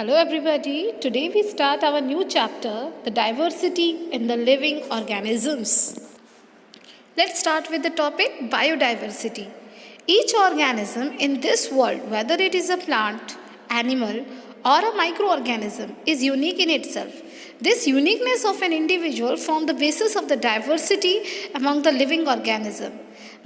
Hello everybody, today we start our new chapter, the diversity in the living organisms. Let's start with the topic biodiversity. Each organism in this world, whether it is a plant, animal or a microorganism, is unique in itself. This uniqueness of an individual forms the basis of the diversity among the living organism.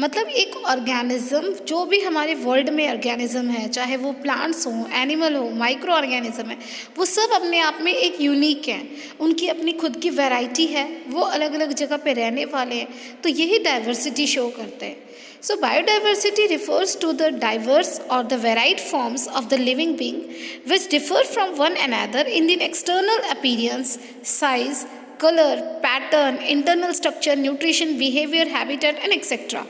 मतलब एक organism जो भी हमारे world में organism है, चाहे वो plants हों, एनिमल हो, माइक्रो ऑर्गेनिज्म है, वो सब अपने आप में एक यूनिक हैं. उनकी अपनी खुद की वैरायटी है, वो अलग अलग जगह पे रहने वाले हैं, तो यही डाइवर्सिटी शो करते हैं. So biodiversity refers to the diverse or the varied forms of the living being which differ from one another in the external appearance, size, color, pattern, internal structure, nutrition, behavior, habitat and etc.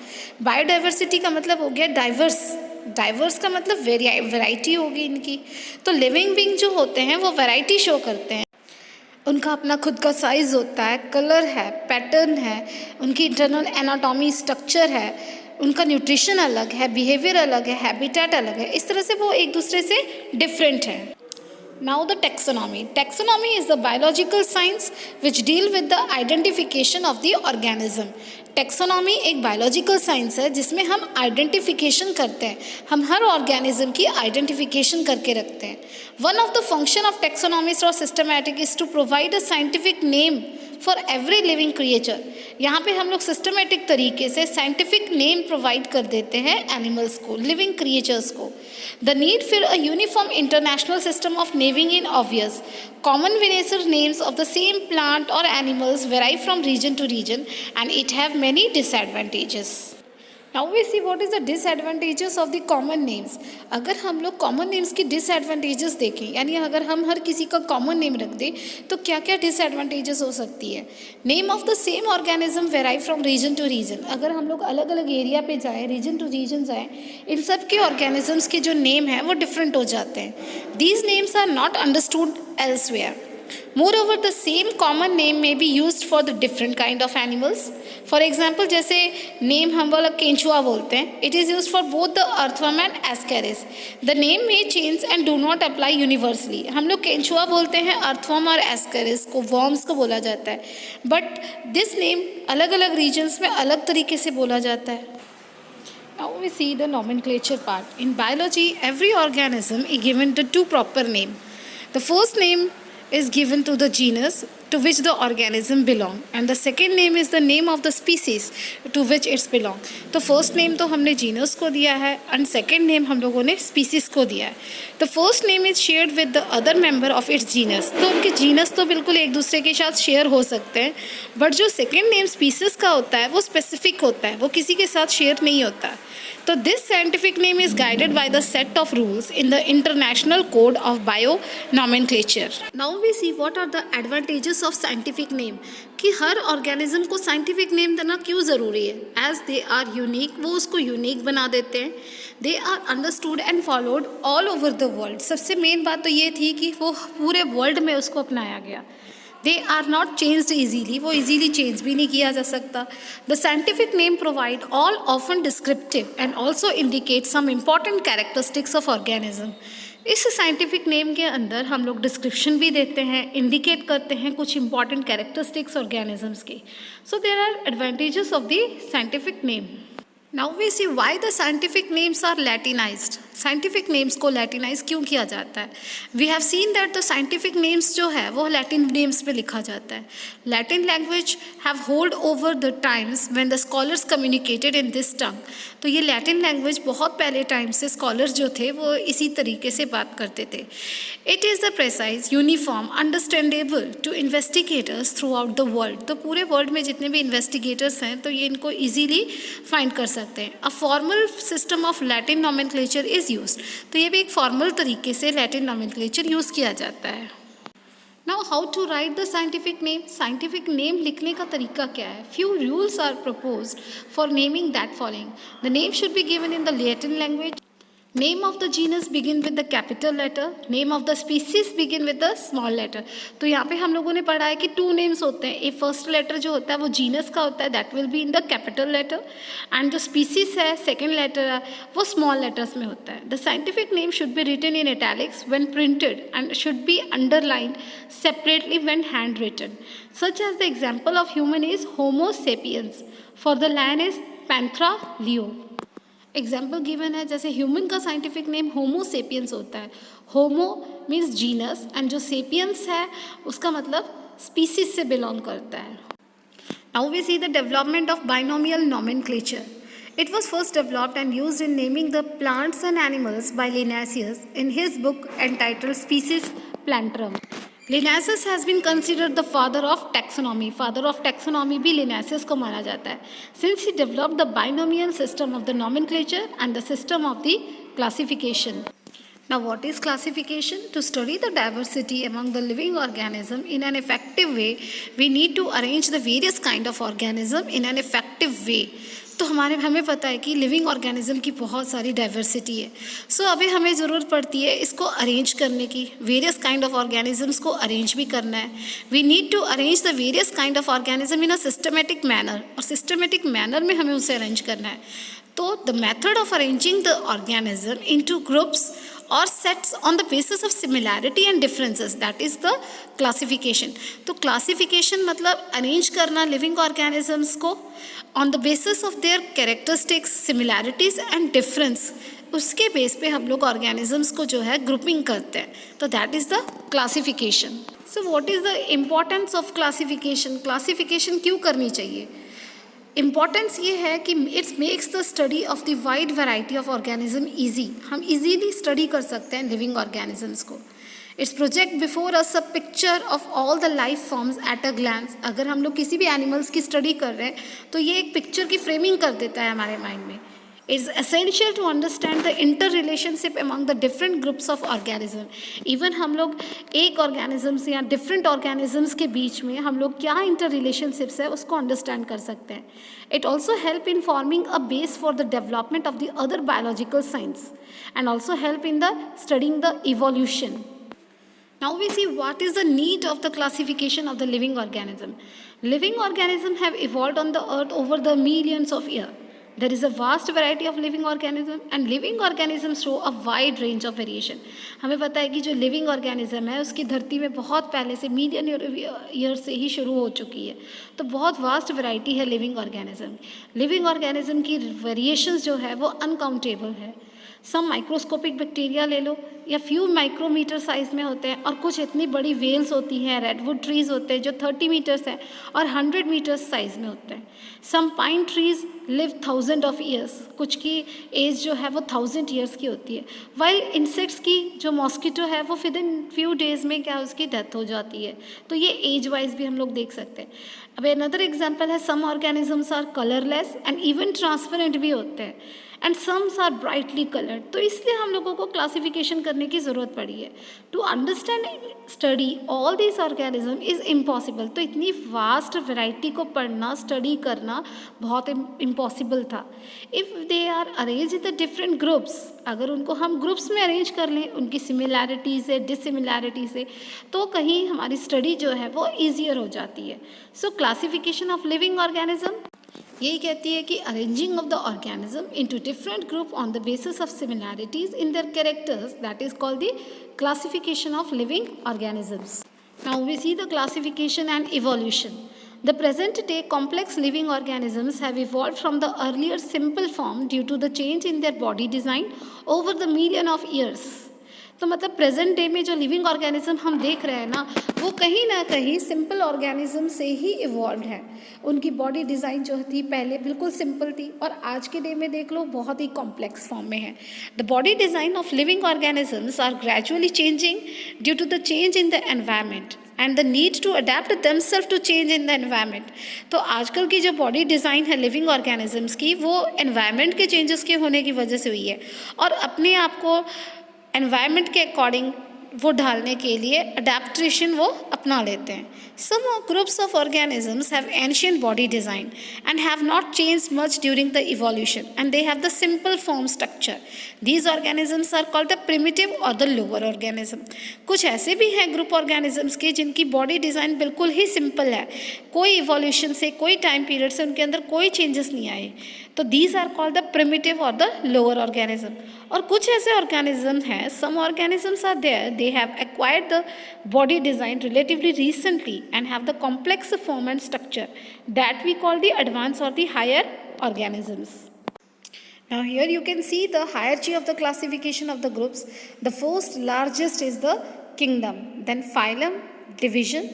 Biodiversity का मतलब हो गया diverse का मतलब variety होगी इनकी. तो living being जो होते हैं वो वैरायटी शो करते हैं. उनका अपना खुद का साइज़ होता है, कलर है, पैटर्न है, उनकी इंटरनल एनाटॉमी स्ट्रक्चर है, उनका न्यूट्रिशन अलग है, बिहेवियर अलग है, हैबिटेट अलग है. इस तरह से वो एक दूसरे से डिफरेंट है. Now the taxonomy. Taxonomy is the biological science which deal with the identification of the organism. Taxonomy एक बायोलॉजिकल साइंस है जिसमें हम आइडेंटिफिकेशन करते हैं. हम हर ऑर्गेनिज्म की आइडेंटिफिकेशन करके रखते हैं. One of the function of taxonomist और systematic is to provide a scientific name for every living creature. यहाँ पे हम लोग सिस्टमेटिक तरीके से साइंटिफिक नेम प्रोवाइड कर देते हैं एनिमल्स को, लिविंग क्रिएचर्स को. The need for a uniform international system of naming in obvious. Common Venator names of the same plant or animals vary from region to region and it have many disadvantages. Now we see what is the disadvantages of the common names. अगर हम लोग common names की disadvantages देखें, यानी अगर हम हर किसी का common name रख दें तो क्या क्या disadvantages हो सकती है. Name of the same organism vary from region to region. अगर हम लोग अलग अलग एरिया पे जाएँ, region to region जाएँ, इन सब के organisms के जो name हैं वो different हो जाते हैं. These names are not understood elsewhere. Moreover, the same common name may be used for the different kind of animals. For example, जैसे name हम वाला केंचुआ बोलते हैं, it is used for both the earthworm and ascaris. The name may change and do not apply universally. हम लोग केंचुआ बोलते हैं earthworm और ascaris को, worms को बोला जाता है. But this name अलग अलग regions में अलग तरीके से बोला जाता है. Now we see the nomenclature part. In biology, every organism is given the two proper name. The first name is given to the genus to which the organism belong and the second name is the name of the species to which it's belong. तो first name तो हमने genus को दिया है and second name हम लोगों ने species को दिया है. The first name is shared with the other member of its genus. तो उनके genus तो बिल्कुल एक दूसरे के साथ share हो सकते हैं, but जो second name species का होता है वो specific होता है, वो किसी के साथ share नहीं होता. तो this scientific name is guided by the set of rules in the International Code of Bio-Nomenclature. Now we see what are the advantages of scientific name. कि हर organism को scientific name देना क्यों ज़रूरी है. As they are unique, वो उसको unique बना देते हैं. They are understood and followed all over the world. सबसे मेन बात तो ये थी कि वो पूरे वर्ल्ड में उसको अपनाया गया. They are not changed easily. वो easily change भी नहीं किया जा सकता. The scientific name provide all often descriptive and also indicate some important characteristics of organism. इस साइंटिफिक नेम के अंदर हम लोग डिस्क्रिप्शन भी देते हैं, इंडिकेट करते हैं कुछ इंपॉर्टेंट कैरेक्टरिस्टिक्स ऑर्गेनिजम्स की. So there are advantages of the scientific name. Now we see why the scientific names are Latinized. Scientific names को लैटिनाइज क्यों किया जाता है. We have seen that the scientific names जो है वो लैटिन नेम्स पे लिखा जाता है. Latin language have hold over the times when the scholars communicated in this tongue. तो ये लैटिन लैंग्वेज बहुत पहले टाइम से स्कॉलर्स जो थे वो इसी तरीके से बात करते थे. It is the precise, uniform, understandable to investigators throughout the world. तो पूरे वर्ल्ड में जितने भी इन्वेस्टिगेटर्स हैं तो ये इनको ईजीली फाइंड कर सकते हैं. A formal system of Latin nomenclature is used. तो ये भी एक फॉर्मल तरीके से लैटिन नॉमेनक्लेचर यूज़ किया जाता है. Now how to write the scientific name. Scientific name लिखने का तरीका क्या है. Few rules are proposed for naming that following. The name should be given in the Latin language. Name of the genus begin with the capital letter, name of the species begin with the small letter. तो यहाँ पे हम लोगों ने पढ़ा है कि 2 names होते हैं, ए फर्स्ट लेटर जो होता है वो जीनस का होता है, that will be in the capital letter, and जो स्पीसीज है सेकेंड लेटर है वो स्मॉल लेटर्स में होता है। The scientific name should be written in italics when printed and should be underlined separately when hand written, such as the example of human is homo sapiens, for the lion is panthera leo. Example given है, जैसे human का scientific name होमो sapiens होता है, homo means genus and जो sapiens है उसका मतलब species से बिलोंग करता है। Now we see the development of binomial nomenclature. It was first developed and used in naming the plants and animals by Linnaeus in his book entitled Species Plantarum. Linnaeus has been considered the father of taxonomy. Father of taxonomy भी Linnaeus को माना जाता है, since he developed the binomial system of the nomenclature and the system of the classification. Now, what is classification? To study the diversity among the living organism in an effective way, we need to arrange the various kind of organism in an effective way. तो हमें पता है कि living organism की बहुत सारी diversity है, सो अभी हमें ज़रूरत पड़ती है इसको अरेंज करने की, वेरियस काइंड ऑफ ऑर्गेनिजम्स को अरेंज भी करना है। We need to arrange the various kind of organism in a systematic manner, और सिस्टमेटिक मैनर में हमें उसे अरेंज करना है। तो the method of arranging the organism into groups और sets on the basis of similarity and differences, that is the classification. तो classification मतलब अरेंज करना लिविंग ऑर्गेनिजम्स को on the basis of there characteristics, similarities and difference, उसके base पे हम लोग organisms को जो है ग्रुपिंग करते हैं, तो that is the classification. So what is the importance of classification? Classification क्यों करनी चाहिए? इम्पॉर्टेंस ये है कि it's makes the study of the wide variety of organism easy, हम इजीली स्टडी कर सकते हैं लिविंग ऑर्गेनिजम्स को। It's project before us a picture of all the life forms at a glance. अगर हम लोग किसी भी एनिमल्स की स्टडी कर रहे हैं तो ये एक पिक्चर की फ्रेमिंग कर देता है हमारे माइंड में। It's essential to understand the inter relationship among the different groups of organism. Even हम लोग एक ऑर्गेनिजम्स या डिफरेंट ऑर्गेनिजम्स के बीच में हम लोग क्या इंटर रिलेशनशिप्स है उसको अंडरस्टैंड कर सकते हैं। It also help in forming a base for the development of the other biological science and also help in the studying the evolution. Now we see what is the need of the classification of the living organism. Living organisms have evolved on the earth over the millions of years. There is a vast variety of living organisms and living organisms show a wide range of variation. हमें पता है कि जो living organism है उसकी धरती में बहुत पहले से मिलियन ईयर से ही शुरू हो चुकी है, तो बहुत वास्ट वैरायटी है लिविंग ऑर्गेनिज्म। लिविंग ऑर्गेनिज्म की वेरिएशंस जो है वो अनकाउंटेबल है। सम माइक्रोस्कोपिक बैक्टीरिया ले लो या फ्यू माइक्रोमीटर साइज में होते हैं, और कुछ इतनी बड़ी वेल्स होती हैं, रेडवुड ट्रीज होते हैं जो 30 मीटर्स हैं और 100 मीटर्स साइज में होते हैं। Some pine trees live 1000 of years, कुछ की एज जो है वो 1000 ईयर्स की होती है। वाइल इंसेक्ट्स की जो मॉस्किटो है वो विद इन फ्यू डेज में क्या उसकी डेथ हो जाती है, तो ये एज वाइज भी हम लोग देख सकते हैं। अब अनदर एग्जाम्पल है some organisms are colourless and even transparent भी होते हैं, and sums are brightly coloured. तो इसलिए हम लोगों को क्लासिफिकेशन करने की ज़रूरत पड़ी है। To understand study all this organism is impossible. तो इतनी वास्ट वैरायटी को पढ़ना स्टडी करना बहुत इम्पॉसिबल था। If they are arrange in the different groups, अगर उनको हम ग्रुप्स में अरेंज कर लें उनकी सिमिलैरिटी से डिसिमिलैरिटी से, तो कहीं हमारी स्टडी जो है वो ईजियर हो जाती है। So classification of living organism यही कहती है कि arranging of the organism into different group on the basis of similarities in their characters, that is called the classification of living organisms. Now we see the classification and evolution. The present day complex living organisms have evolved from the earlier simple form due to the change in their body design over the million of years. तो मतलब present day में जो living organism हम देख रहे हैं ना कहीं सिंपल ऑर्गेनिज्म से ही इवॉल्व है। उनकी बॉडी डिज़ाइन जो थी पहले बिल्कुल सिंपल थी और आज के डे में देख लो बहुत ही कॉम्प्लेक्स फॉर्म में है। The body design of living organisms are gradually changing due to the change in the environment and the need to adapt themself to change in the environment. तो आजकल की जो बॉडी डिज़ाइन है living organisms की वो environment के changes के होने की वजह से हुई है और अपने आप को एनवायरनमेंट के अकॉर्डिंग वो ढालने के लिए अडेप्टेशन वो अपना लेते हैं. Some groups of organisms have ancient body design and have not changed much during the evolution, and they have the simple form structure. These organisms are called the primitive or the lower organism. कुछ ऐसे भी हैं group organisms के जिनकी body design बिल्कुल ही simple है, कोई evolution से, कोई टाइम पीरियड से उनके अंदर कोई चेंजेस नहीं आए, तो these are called the primitive or the lower organism. और कुछ ऐसे ऑर्गेनिज्म हैं, some organisms are there, they have acquired the body design relatively recently and have the complex form and structure that we call the advanced or the higher organisms. Now here you can see the hierarchy of the classification of the groups. The first largest is the kingdom, then phylum, division,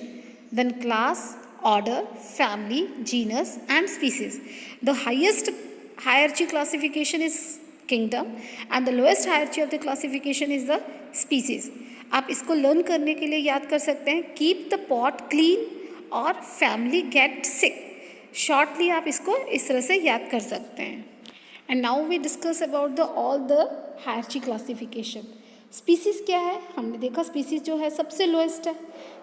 then class, order, family, genus and species. The highest hierarchy classification is kingdom and the lowest hierarchy of the classification is the species. आप इसको learn करने के लिए याद कर सकते हैं, keep the pot clean और फैमिली गेट सिक. शॉर्टली आप इसको इस तरह से याद कर सकते हैं. And now we discuss about the all the hierarchy classification. Species क्या है, हमने देखा स्पीसीज़ जो है सबसे लोएस्ट है.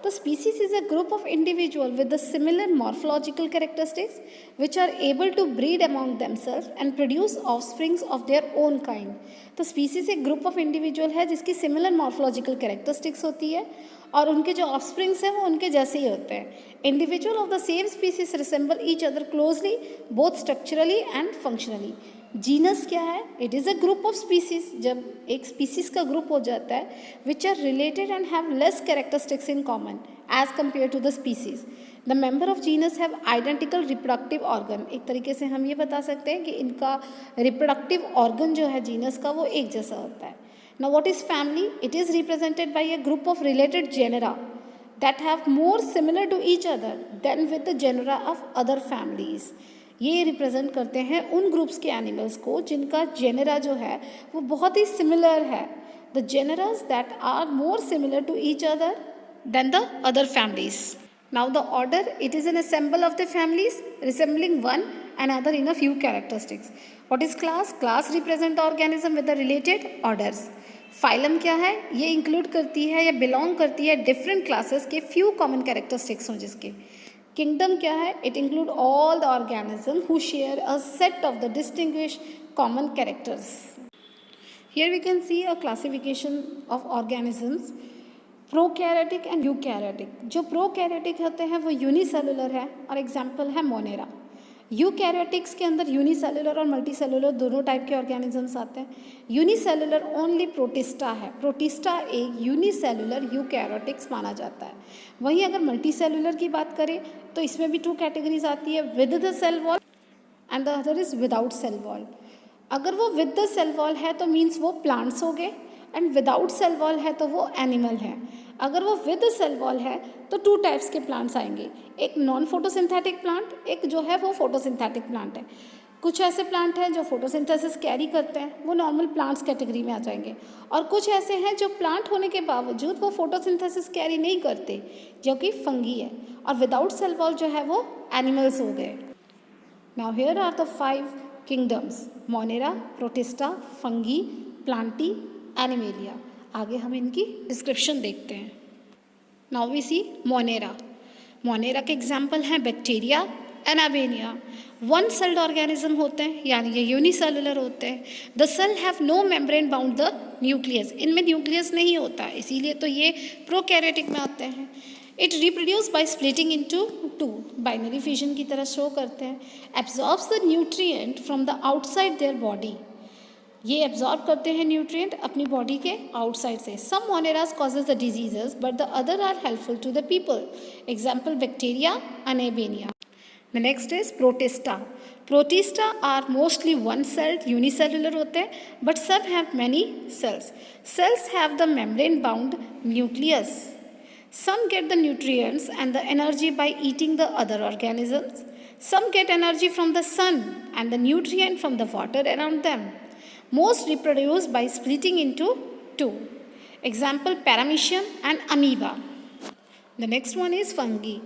तो species is a group of individual with the similar morphological characteristics which are able to breed among themselves and produce offsprings of their own kind. तो स्पीसीज़ एक ग्रुप ऑफ इंडिविजुअल है जिसकी similar morphological characteristics होती है और उनके जो offsprings हैं वो उनके जैसे ही होते हैं. Individual of the same species resemble each other closely both structurally and functionally. Genus क्या है, it is a group of species. जब एक स्पीसीज का ग्रुप हो जाता है which are related and have less characteristics in common as compare to the species. The member of genus have identical reproductive organ. एक तरीके से हम ये बता सकते हैं कि इनका रिप्रोडक्टिव ऑर्गन जो है जीनस का वो एक जैसा होता है. Now what is family? It is represented by a group of related genera that have more similar to each other than with the genera of other families. ये रिप्रेजेंट करते हैं उन ग्रुप्स के एनिमल्स को जिनका जेनरा जो है वो बहुत ही सिमिलर है. The genera that are more similar to each other than the other families. Now the order, it is an assemble of the families resembling one another in a few characteristics. What is class? Class represent the organism with the related orders. Phylum क्या है, ये include करती है या belong करती है different classes के few common characteristics हों जिसके. किंगडम क्या है, it include all the organism who share a set of the distinguish common characters. Here we can see a classification of organisms prokaryotic and eukaryotic. जो prokaryotic होते हैं वो unicellular है और एग्जाम्पल है मोनेरा. यूकैरियोटिक्स के अंदर यूनिसेलुलर और मल्टीसेलुलर दोनों टाइप के ऑर्गेनिजम्स आते हैं. यूनिसेलुलर ओनली प्रोटिस्टा है. प्रोटिस्टा एक यूनिसेलुलर यूकैरियोटिक्स माना जाता है. वहीं अगर मल्टीसेलुलर की बात करें तो इसमें भी टू कैटेगरीज आती है, with the cell wall and the other is without cell wall. अगर वो विद द सेल वॉल है तो मीन्स वो प्लांट्स हो गए एंड विदाउट सेल वॉल है तो वो एनिमल है. अगर वो विद सेल वॉल है तो टू टाइप्स के प्लांट्स आएंगे, एक नॉन फोटोसिंथेटिक प्लांट, एक जो है वो फोटोसिंथेटिक प्लांट है. कुछ ऐसे प्लांट हैं जो फोटोसिंथेसिस कैरी करते हैं, वो नॉर्मल प्लांट्स कैटेगरी में आ जाएंगे. और कुछ ऐसे हैं जो प्लांट होने के बावजूद वो फोटोसिंथेसिस कैरी नहीं करते, जो कि फंगी है. और विदाउट सेल वॉल जो है वो एनिमल्स हो गए. Now here are the 5 kingdoms: Monera, Protista, Fungi, Plantae, Animalia. आगे हम इनकी डिस्क्रिप्शन देखते हैं. Now we see Monera. Monera के एग्जाम्पल हैं bacteria and anabaena. One celled organism होते हैं, यानी ये यूनिसेलुलर होते हैं. The cell have no membrane bound the nucleus. इनमें न्यूक्लियस नहीं होता, इसीलिए तो ये प्रोकैरियोटिक में आते हैं. It reproduce by splitting into 2, binary fission की तरह शो करते हैं. Absorbs the nutrient from the outside their body. ये एब्जॉर्ब करते हैं न्यूट्रिएंट अपनी बॉडी के आउटसाइड से. Some moneras causes the diseases but the other are helpful to the people. Example bacteria and anabaena. The next is Protista. Protista are mostly one celled unicellular होते हैं, but some have many cells. Cells have the membrane bound nucleus. Some get the nutrients and the energy by eating the other organisms. Some get energy from the sun and the nutrient from the water around them. Most reproduce by splitting into 2. Example, paramecium and amoeba. The next one is fungi.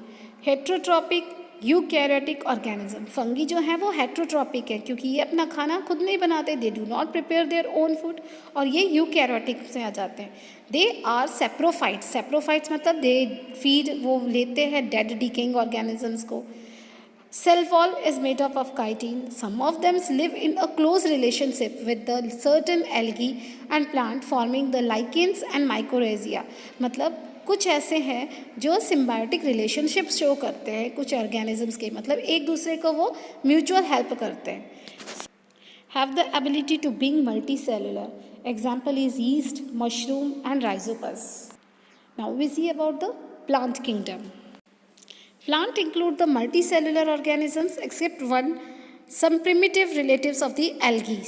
Heterotrophic eukaryotic organism. Fungi जो है वो heterotrophic है क्योंकि ये अपना खाना खुद नहीं बनाते, दे do not prepare their own food, और ये यूकैरियोटिक से आ जाते हैं। They are saprophytes. सेप्रोफाइट्स मतलब दे फीड, वो लेते हैं डेड डिकेइंग ऑर्गेनिजम्स को। Cell wall is made up of chitin. Some of them live in a close relationship with the certain algae and plant forming the lichens and mycorrhizae. मतलब कुछ ऐसे हैं जो symbiotic relationship show करते हैं कुछ organisms के, मतलब एक दूसरे को वो म्यूचुअल हेल्प करते हैं। Have the ability to being multicellular. Example is yeast, mushroom and rhizopus. Now we see about the plant kingdom. Plant include the multicellular organisms except one, some primitive relatives of the algae.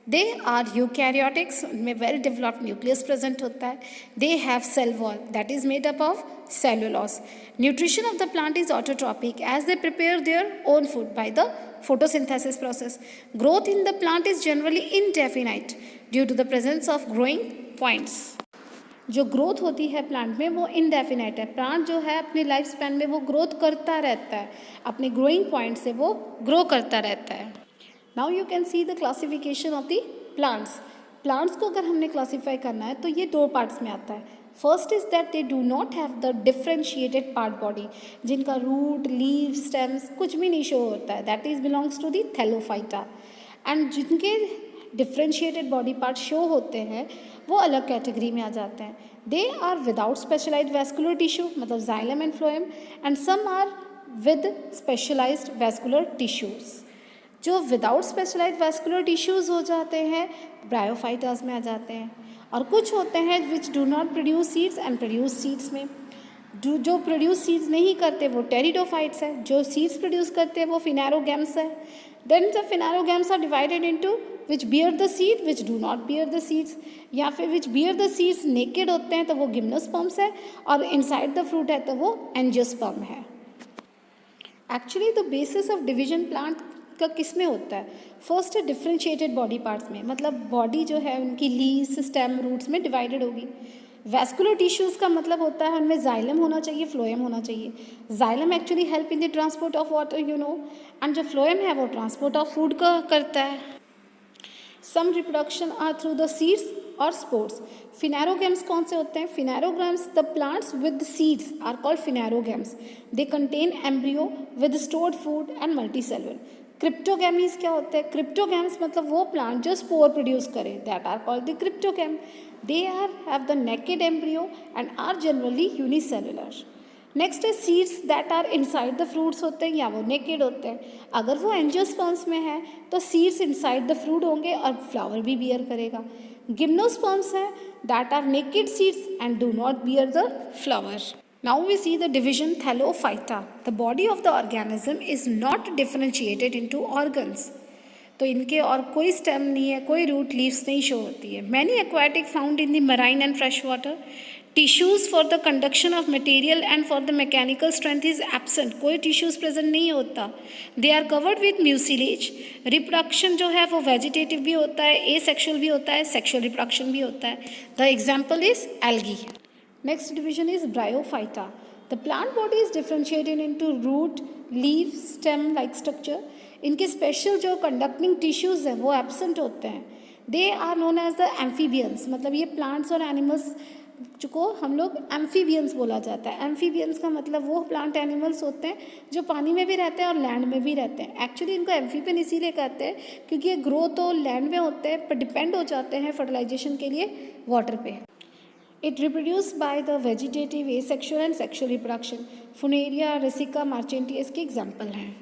They are eukaryotics, में well developed nucleus present होता है. They have cell wall that is made up of cellulose. Nutrition of the plant is autotrophic as they prepare their own food by the photosynthesis process. Growth in the plant is generally indefinite due to the presence of growing points. जो growth होती है plant में वो indefinite है। Plant जो है अपने life span में वो ग्रोथ करता रहता है, अपने ग्रोइंग पॉइंट से वो ग्रो करता रहता है। Now you can see the classification of the plants. Plants को अगर हमने क्लासीफाई करना है तो ये दो पार्ट्स में आता है। First is that they do not have the differentiated part body, जिनका रूट, लीव, स्टेम्स कुछ भी नहीं शो होता है, that is belongs to the Thallophyta. And जिनके डिफरेंशिएटेड बॉडी पार्ट शो होते हैं वो अलग कैटेगरी में आ जाते हैं। They are without specialised vascular tissue, मतलब xylem and phloem, and some are with specialised vascular tissues. जो विदाउट स्पेशलाइज्ड वैस्कुलर टिश्यूज हो जाते हैं ब्रायोफाइटास में आ जाते हैं, और कुछ होते हैं which do not produce seeds and produce seeds में। जो प्रोड्यूस सीड्स नहीं करते वो टेरिडोफाइट्स है, जो सीड्स प्रोड्यूस करते हैं वो फिनेरोगैम्स है। Then the phanerogams are divided into which bear the seed, which do not bear the seeds, या फिर which bear the seeds naked होते हैं तो वो gymnosperms है, और inside the fruit है तो वो angiosperm है। Actually the basis of division plant का किस में होता है? फर्स्ट है डिफरेंशिएटेड बॉडी पार्ट्स में, मतलब बॉडी जो है उनकी लीव्स, स्टेम, रूट्स में डिवाइडेड होगी। वैस्कुलर टिश्यूज़ का मतलब होता है उनमें जाइलम होना चाहिए, फ्लोएम होना चाहिए। Xylem actually help in the transport of water, and जो फ्लोएम है वो ट्रांसपोर्ट ऑफ फूड का करता है। Some reproduction are through the seeds और स्पोर्ट्स। फिनेरोगैम्स कौन से होते हैं? Phanerogams, the plants with seeds are called phanerogams. They contain embryo with stored food and multicellular. Cryptogamae क्या होते हैं? क्रिप्टोगैम्स मतलब वो प्लांट जो स्पोर प्रोड्यूस करे, that are called the cryptogam. They are have the naked embryo and are generally unicellular. Next है seeds that are inside the fruits होते हैं या वो नेकेड होते हैं। अगर वो एंजियोस्पर्म्स में है तो सीड्स इनसाइड द फ्रूट होंगे और फ्लावर भी बियर करेगा। गिम्नोस्पर्म्स हैं that are naked seeds and do not bear the flower. Now we see the division thallophyta. The body of the organism is not differentiated into organs. तो इनके और कोई stem नहीं है, कोई रूट, लीव्स नहीं शो होती है। Many aquatic found in the marine and fresh water. Tissues for the conduction of material and for the mechanical strength is absent. कोई टिश्यूज़ प्रेजेंट नहीं होता। They are covered with mucilage. Reproduction जो है वो vegetative भी होता है, asexual भी होता है, सेक्सुअल रिप्रोडक्शन भी होता है। The example is algae. Next division is bryophyta. The plant body is differentiated into root, leave, stem like structure. इनके स्पेशल जो कंडक्टिंग टिश्यूज़ हैं वो एब्सेंट होते हैं। They are known as the amphibians, मतलब ये प्लांट्स और एनिमल्स को हम लोग एम्फीबियंस बोला जाता है। एम्फीबियंस का मतलब वो प्लांट एनिमल्स होते हैं जो पानी में भी रहते हैं और लैंड में भी रहते हैं। एक्चुअली इनको एम्फीबियन इसीलिए कहते हैं क्योंकि ये ग्रो तो लैंड में होते हैं पर डिपेंड हो जाते हैं फर्टिलाइजेशन के लिए वाटर पे। It reproduce by the vegetative, asexual and sexual reproduction. Funaria, रेसिका, मार्चेंटियस के एग्जाम्पल हैं।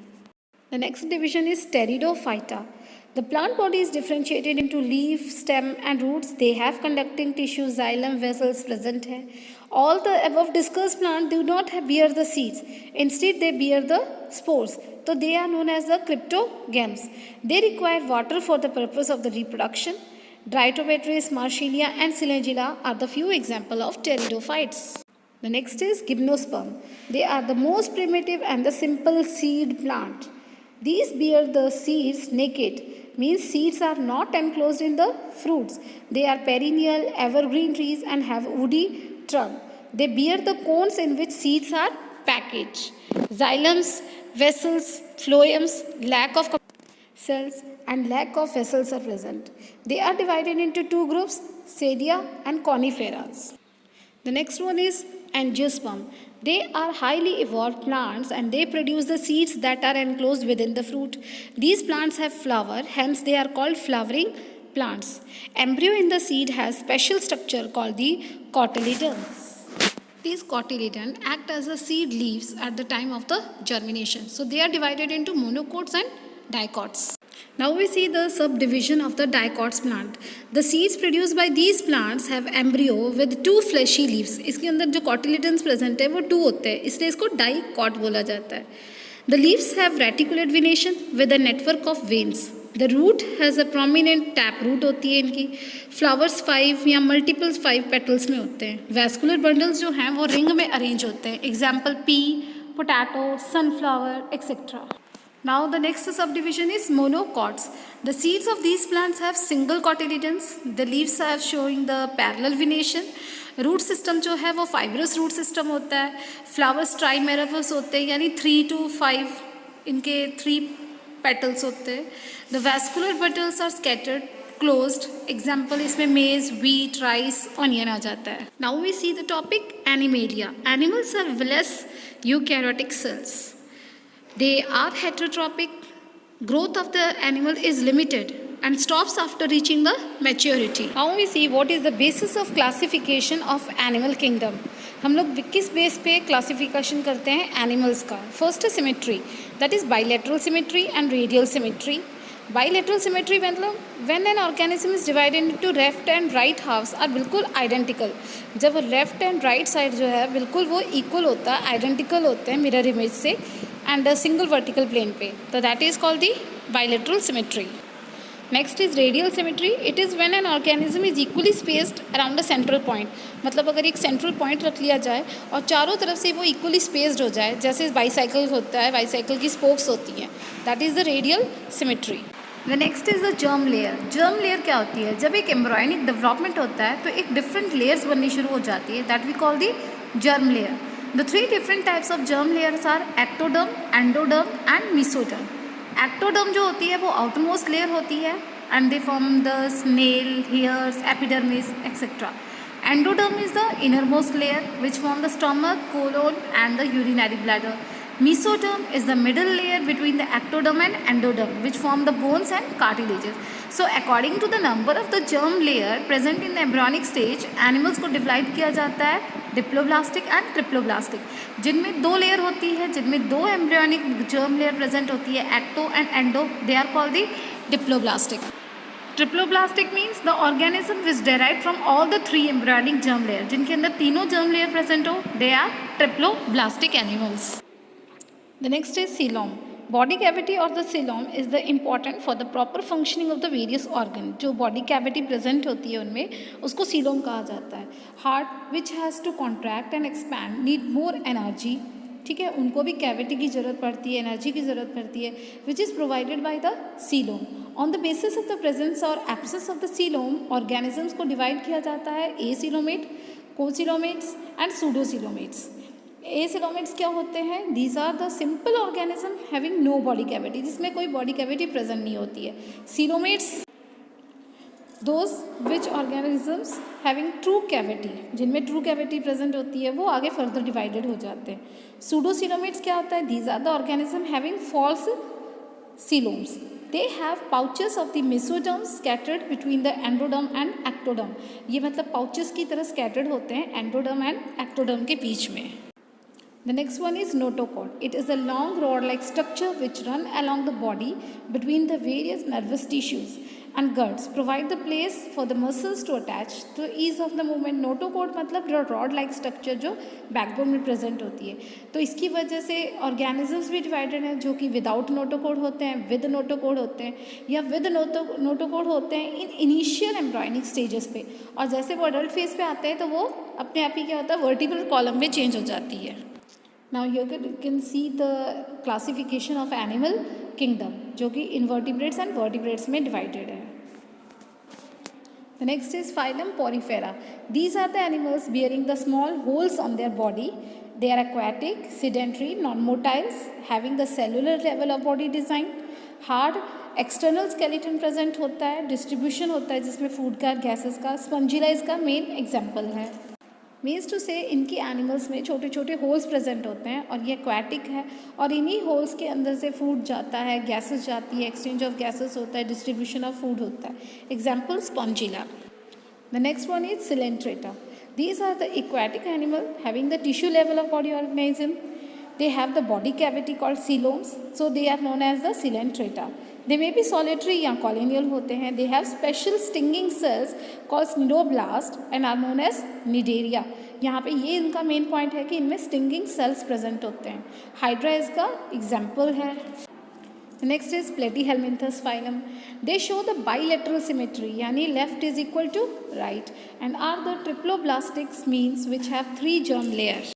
The next division is Pteridophyta. The plant body is differentiated into leaf, stem and roots. They have conducting tissues, xylem, vessels present है. All the above discussed plants do not bear the seeds. Instead, they bear the spores. So they are known as the cryptogams. They require water for the purpose of the reproduction. Diploblastic, Marshallea and Silangilla are the few examples of pteridophytes. The next is gymnosperm. They are the most primitive and the simple seed plant. These bear the seeds naked. Means seeds are not enclosed in the fruits. They are perennial, evergreen trees and have woody trunk. They bear the cones in which seeds are packaged. Xylems vessels, phloems, lack of cells and lack of vessels are present. They are divided into two groups, Celia and Coniferas. The next one is angiosperm. They are highly evolved plants and they produce the seeds that are enclosed within the fruit. These plants have flower, hence they are called flowering plants. Embryo in the seed has special structure called the cotyledons. These cotyledons act as the seed leaves at the time of the germination. So they are divided into monocots and dicots. Now we see the subdivision of the dicots plant. The seeds produced by these plants have embryo with two fleshy leaves. इसके अंदर जो cotyledons present है वो two होते हैं, इसलिए इसको dicot बोला जाता है. The leaves have reticulate venation with a network of veins. The root has a prominent tap root होती है इनकी. Flowers 5 या multiple 5 petals में होते हैं. Vascular bundles जो हैं वो ring में arrange होते हैं. Example pea, potato, sunflower, etc. Now the next subdivision is monocots. The seeds of these plants have single cotyledons. The leaves are showing the parallel venation. Root system जो है वो fibrous root system होता है. Flowers ट्राइमेराफस होते हैं यानी 3 to 5 इनके 3 petals होते हैं. The vascular bundles are scattered closed. Example इसमें मेज, व्हीट, राइस, ऑनियन आ जाता है. Now we see the topic Animalia. Animals have less eukaryotic cells. They are heterotrophic. Growth of the animal is limited and stops after reaching the maturity. Now we see what is the basis of classification of animal kingdom. हम लोग किस base पे classification करते हैं animals का. First है symmetry, that is bilateral symmetry and radial symmetry. Bilateral symmetry मतलब when an organism is divided into left and right halves are बिल्कुल आइडेंटिकल. जब लेफ्ट एंड राइट साइड जो है बिल्कुल वो इक्वल होता है, आइडेंटिकल होते हैं मिरर इमेज से and a single vertical plane पे. So that is called the bilateral symmetry. Next is radial symmetry. It is when an organism is equally spaced around a central point. मतलब अगर एक central point रख लिया जाए और चारों तरफ से वो equally spaced हो जाए, जैसे बाईसाइकिल होता है, बाईसाइकिल की spokes होती हैं. That is the radial symmetry. The next is the germ layer. Germ layer क्या होती है? जब एक embryonic development होता है तो एक different layers बननी शुरू हो जाती है. That we call the germ layer. The three different types of germ layers are ectoderm, endoderm and mesoderm. Ectoderm जो होती है वो outermost layer होती है and they form the snail, hairs, epidermis, etc. Endoderm is the innermost layer which form the stomach, colon and the urinary bladder. Mesoderm is the middle layer between the ectoderm and endoderm which form the bones and cartilages. So according to the number of the germ layer present in the embryonic stage, animals को divide किया जाता है diploblastic and triploblastic, जिनमें दो layer होती है, जिनमें दो एम्ब्रियोनिक जर्म लेयर प्रेजेंट होती है, ecto and endo. They are called the diploblastic. Triploblastic means the organism which derive from all the 3 embryonic germ layer. जिनके अंदर तीनों जर्म लेयर प्रेजेंट हो, they are triploblastic animals. The next is coelom. Body cavity और the coelom is the important for the proper functioning of the various organ. जो body cavity present होती है उनमें उसको सीलोम कहा जाता है. Heart which has to contract and expand need more energy. ठीक है, उनको भी कैविटी की ज़रूरत पड़ती है, एनर्जी की ज़रूरत पड़ती है, which is provided by the coelom. On the basis of the presence और absence of the coelom organisms को डिवाइड किया जाता है एसीलोमेट, कोसीलोमेट्स एंड सूडोसीलोमेट्स. एसिलोमेट्स क्या होते हैं? These are the simple organism having no body cavity, जिसमें कोई बॉडी कैविटी प्रेजेंट नहीं होती है. Coelomates those which organisms having true cavity, जिनमें ट्रू कैविटी प्रेजेंट होती है वो आगे फर्दर डिवाइडेड हो जाते हैं. सूडोसीलोमेट्स क्या होता है? These are the organism having false coeloms. They have pouches of the mesoderm scattered between the endoderm and ectoderm. ये मतलब pouches की तरह scattered होते हैं endoderm and ectoderm के बीच में. The next one is notochord. It is a long rod-like structure which run along the body between the various nervous tissues and girds, provide the place for the muscles to attach to ease of the movement. notochord मतलब rod-like structure जो backbone में present होती है. तो इसकी वजह से organisms भी divided हैं, जो कि without notochord होते हैं, with notochord होते हैं, या with notochord होते हैं in initial embryonic stages पे, और जैसे वो adult phase पे आते हैं तो वो अपने आप ही क्या होता है vertebral column में change हो जाती है. Now here you can see the classification of animal kingdom, जो कि invertebrates and vertebrates में divided है. The next is phylum Porifera. These are the animals bearing the small holes on their body They are aquatic, sedentary, non-motiles, having the cellular level of body design. Hard external skeleton present होता है, distribution होता है जिसमें food का, gases का, स्पंजिला इसका main example है. Means to से इनकी एनिमल्स में छोटे छोटे होल्स प्रेजेंट होते हैं और ये एक्वाटिक है और इन्हीं होल्स के अंदर से फूड जाता है, गैसेस जाती है, एक्सचेंज ऑफ गैसेस होता है, डिस्ट्रीब्यूशन ऑफ फूड होता है. Example Spongilla. The next one is Coelenterata. These are the aquatic animal having the tissue level of body organism. They have the body cavity called coeloms, so they are known as the Coelenterata. They may be solitary या colonial होते हैं. They have special stinging cells called cnidoblast and are known as cnidaria. यहाँ पे ये इनका main point है कि इनमें स्टिंगिंग सेल्स प्रेजेंट होते हैं. हाइड्रा इसका एग्जाम्पल है. Next is Platyhelminthes phylum. They show the bilateral symmetry, यानी left is equal to right, and are the Diploblastic means which have 3 germ layers.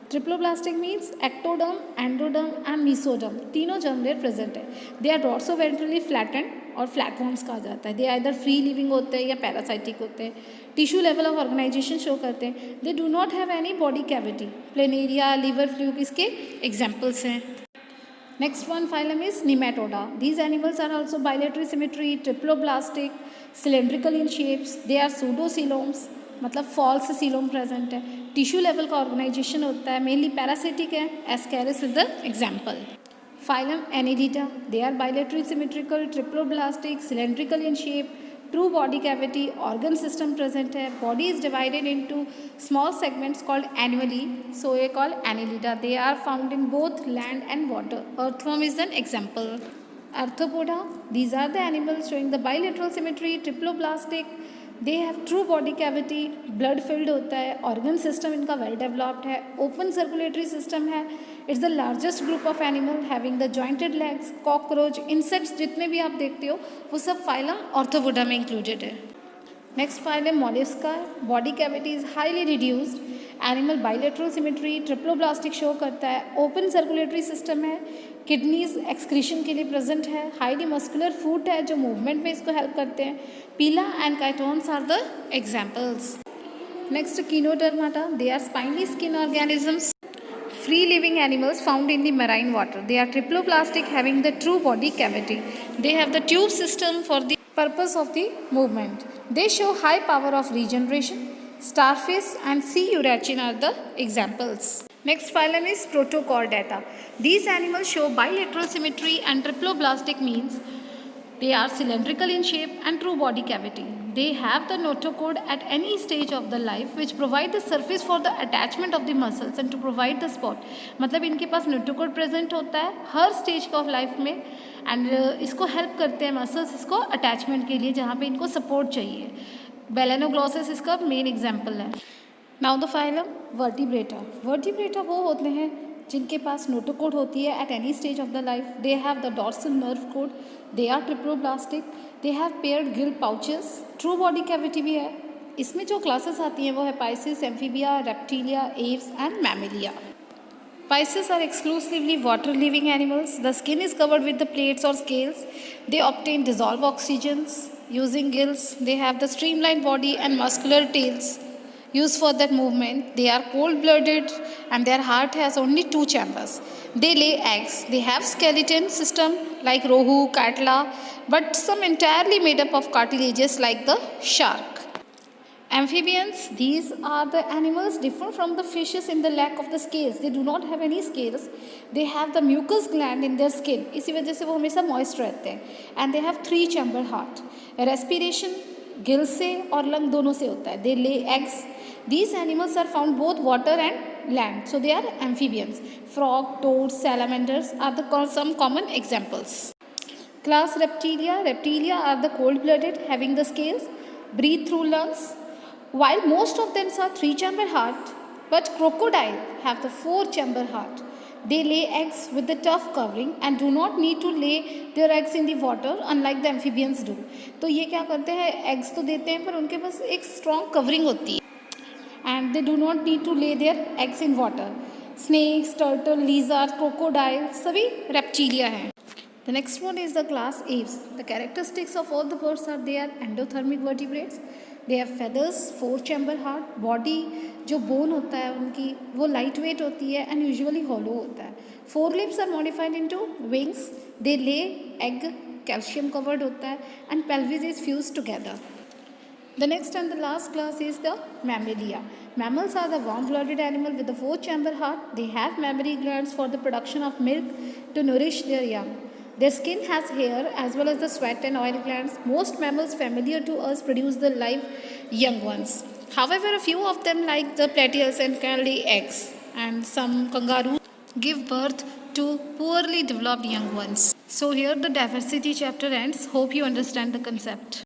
Diploblastic means Ectoderm, Endoderm and Mesoderm. तीनों germ layer present है. They are dorsoventrally flattened और flatworms कहा जाता है. They either free living होते हैं या parasitic होते हैं. Tissue level of organization show करते हैं. They do not have any body cavity. Planaria, liver fluke इसके examples हैं. Next one phylum is Nematoda. These animals are also bilateral symmetry, triploblastic, cylindrical in shapes. They are pseudocoeloms, मतलब false coelom present है. Tissue level का organization होता है, mainly parasitic है. Ascaris is the example. Phylum Annelida. They are bilateral symmetrical, triploblastic, cylindrical in shape. True body cavity, organ system present है. Body is divided into small segments called animae, so they called Annelida. They are found in both land and water. Earthworm is an example. Arthropoda. These are the animals showing the bilateral symmetry, triploblastic. They have true body cavity, blood filled होता है, organ system इनका well developed है, open circulatory system है. It's the largest group of animal having the jointed legs, cockroach, insects जितने भी आप देखते हो वो सब phylum Arthropoda में included है. Next phylum Mollusca. Body cavity is highly reduced. Animal bilateral symmetry, triploblastic show करता है, open circulatory system है, किडनीज एक्सक्रीशन के लिए प्रेजेंट है, हाईली मस्कुलर फूट है जो मूवमेंट में इसको हेल्प करते हैं. Pila and chitons are the examples. Next Echinodermata. They are spiny skin organisms, free living animals found in the marine water. They are triploblastic having the true body cavity. They have the tube system for the purpose of the movement. They show high power of regeneration. Starfish and sea urchin are the examples. Next phylum is Protochordata. These animals show bilateral symmetry and triploblastic means. They are cylindrical in shape and true body cavity. They have the notochord at any stage of the life which provide the surface for the attachment of the muscles and to provide the support. मतलब इनके पास notochord present होता है हर stage of life में and इसको help करते हैं muscles इसको attachment के लिए जहाँ पे इनको support चाहिए. Belanoglossus इसका main example है. Now the phylum Vertebrata. Vertebrata वो होते हैं जिनके पास नोटोकोड होती है at any stage of the life. They have the dorsal nerve cord. They are triploblastic. They have paired gill pouches. True body cavity भी है. इसमें जो क्लासेस आती हैं वो है Pisces, Amphibia, Reptilia, Aves and Mammalia. Pisces are exclusively water-living animals. The skin is covered with the plates or scales. They obtain dissolved oxygens using gills. They have the streamlined body and muscular tails used for that movement. They are cold-blooded and their heart has only 2 chambers. They lay eggs. They have skeleton system like rohu, catla, but some entirely made up of cartilages like the shark. Amphibians. These are the animals different from the fishes in the lack of the scales. They do not have any scales. They have the mucus gland in their skin. इसी वजह से वो हमेशा moist रहते हैं. And they have 3 chamber heart. Respiration Gill से और lung दोनों से होता है. They lay eggs. These animals are found both water and land, so they are amphibians. Frog, toads, salamanders are some common examples. Class Reptilia. Reptilia are the cold-blooded, having the scales, breathe through lungs. While most of them are 3-chamber heart, but crocodile have the 4-chamber heart. They lay eggs with the tough covering and do not need to lay their eggs in the water unlike the amphibians do. तो ये क्या करते हैं, eggs तो देते हैं पर उनके पास एक strong covering होती है and they do not need to lay their eggs in water. Snakes, turtle, lizard, crocodile सभी reptilia हैं. The next one is the class Aves. The characteristics of all the birds are they are endothermic vertebrates. They have feathers, 4 chamber heart, body जो bone होता है उनकी वो light weight होती है and usually hollow होता है. 4 limbs are modified into wings, they lay egg, calcium covered होता है and pelvis is fuse together. The next and the last class is the mammalia. Mammals are the warm-blooded animal with a 4-chamber heart. They have mammary glands for the production of milk to nourish their young. Their skin has hair as well as the sweat and oil glands. Most mammals familiar to us produce the live young ones. However, a few of them like the platypus and can lay eggs, and some kangaroos give birth to poorly developed young ones. So here the diversity chapter ends. Hope you understand the concept.